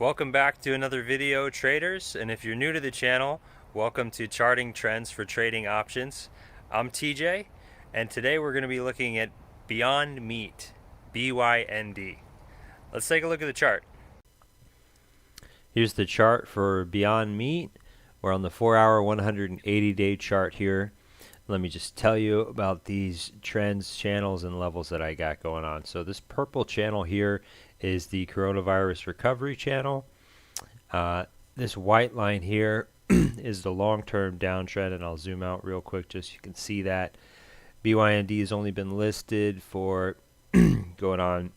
Welcome back to another video, traders, and if you're new to the channel, welcome to Charting Trends for Trading Options. I'm TJ, and today we're going to be looking at Beyond Meat, BYND. Let's take a look at the chart. Here's the chart for Beyond Meat. We're on the 4-hour, 180-day chart here. Let me just tell you about these trends, channels, and levels that I got going on. So this purple channel here is the coronavirus recovery channel. This white line here is the long-term downtrend, and I'll zoom out real quick just so you can see that. BYND has only been listed for going on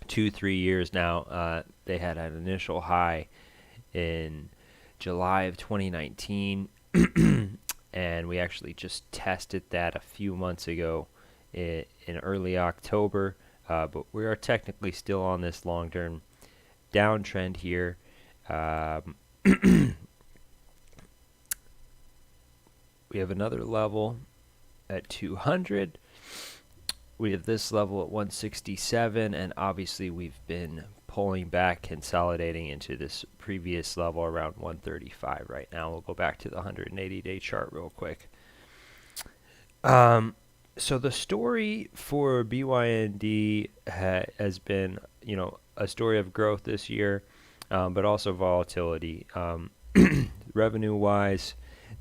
2-3 years now. They had an initial high in July of 2019. And we actually just tested that a few months ago in early October, but we are technically still on this long-term downtrend here. We have another level at 200. We have this level at 167, and obviously we've been pulling back, consolidating into this previous level around 135 right now. We'll go back to the 180-day chart real quick. So the story for BYND has been, a story of growth this year, but also volatility. Revenue-wise,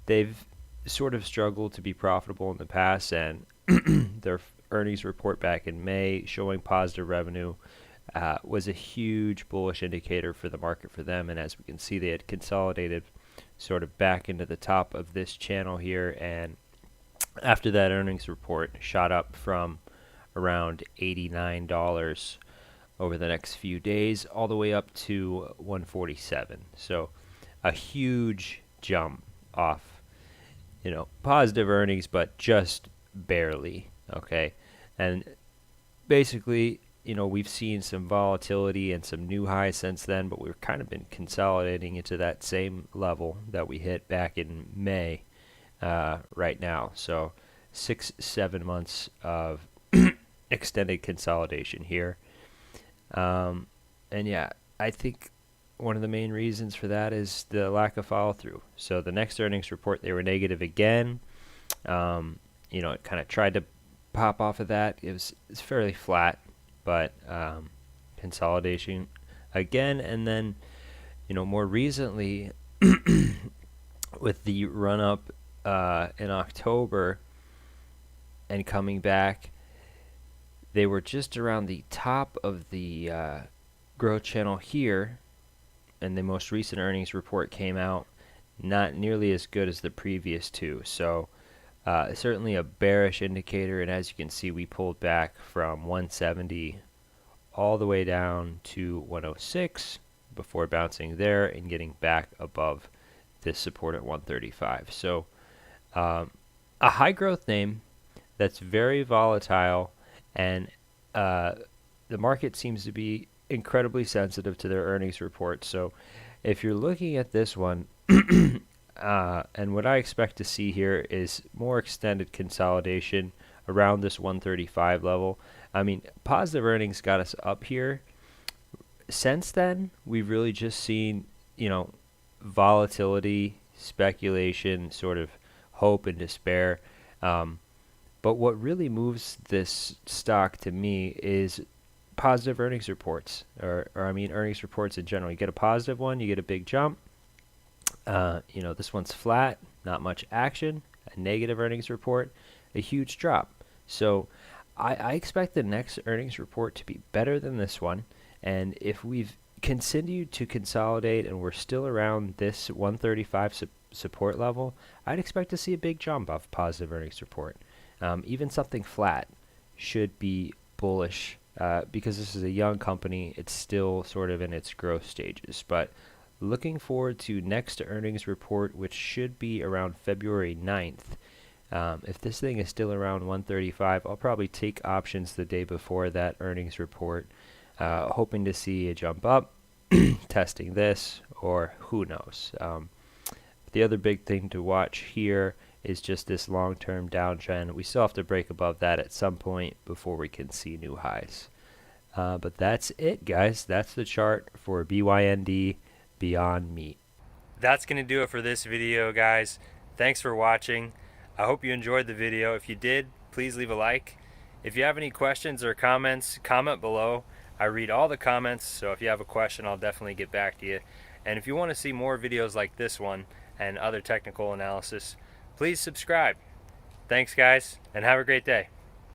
they've sort of struggled to be profitable in the past, and their earnings report back in May showing positive revenue was a huge bullish indicator for the market for them. And as we can see, they had consolidated sort of back into the top of this channel here, and after that earnings report shot up from around $89 over the next few days all the way up to 147. So a huge jump off, positive earnings, but just barely. Okay, and basically, we've seen some volatility and some new highs since then, but we've kind of been consolidating into that same level that we hit back in May right now. So 6-7 months of extended consolidation here. And yeah, I think one of the main reasons for that is the lack of follow through. So the next earnings report, they were negative again. It kind of tried to pop off of that. It's fairly flat, but consolidation again, and then more recently with the run up in October and coming back, they were just around the top of the growth channel here, and the most recent earnings report came out not nearly as good as the previous two. So certainly a bearish indicator, and as you can see, we pulled back from 170 all the way down to 106 before bouncing there and getting back above this support at 135. So a high growth name that's very volatile, and the market seems to be incredibly sensitive to their earnings report. So if you're looking at this one, and what I expect to see here is more extended consolidation around this 135 level. I mean, positive earnings got us up here. Since then, we've really just seen, volatility, speculation, sort of hope and despair. But what really moves this stock to me is positive earnings reports, or earnings reports in general. You get a positive one, you get a big jump. This one's flat, not much action. A negative earnings report, a huge drop. So I expect the next earnings report to be better than this one. And if we've continued to consolidate and we're still around this 135 support level, I'd expect to see a big jump off positive earnings report. Even something flat should be bullish because this is a young company. It's still sort of in its growth stages, but looking forward to next earnings report, which should be around February 9th. If this thing is still around 135, I'll probably take options the day before that earnings report, hoping to see a jump up, testing this, or who knows. The other big thing to watch here is just this long-term downtrend. We still have to break above that at some point before we can see new highs. But that's it, guys. That's the chart for BYND Beyond Meat. That's going to do it for this video, guys. Thanks for watching. I hope you enjoyed the video. If you did, please leave a like. If you have any questions or comments, comment below. I read all the comments, so if you have a question, I'll definitely get back to you. And if you want to see more videos like this one and other technical analysis, please subscribe. Thanks, guys, and have a great day.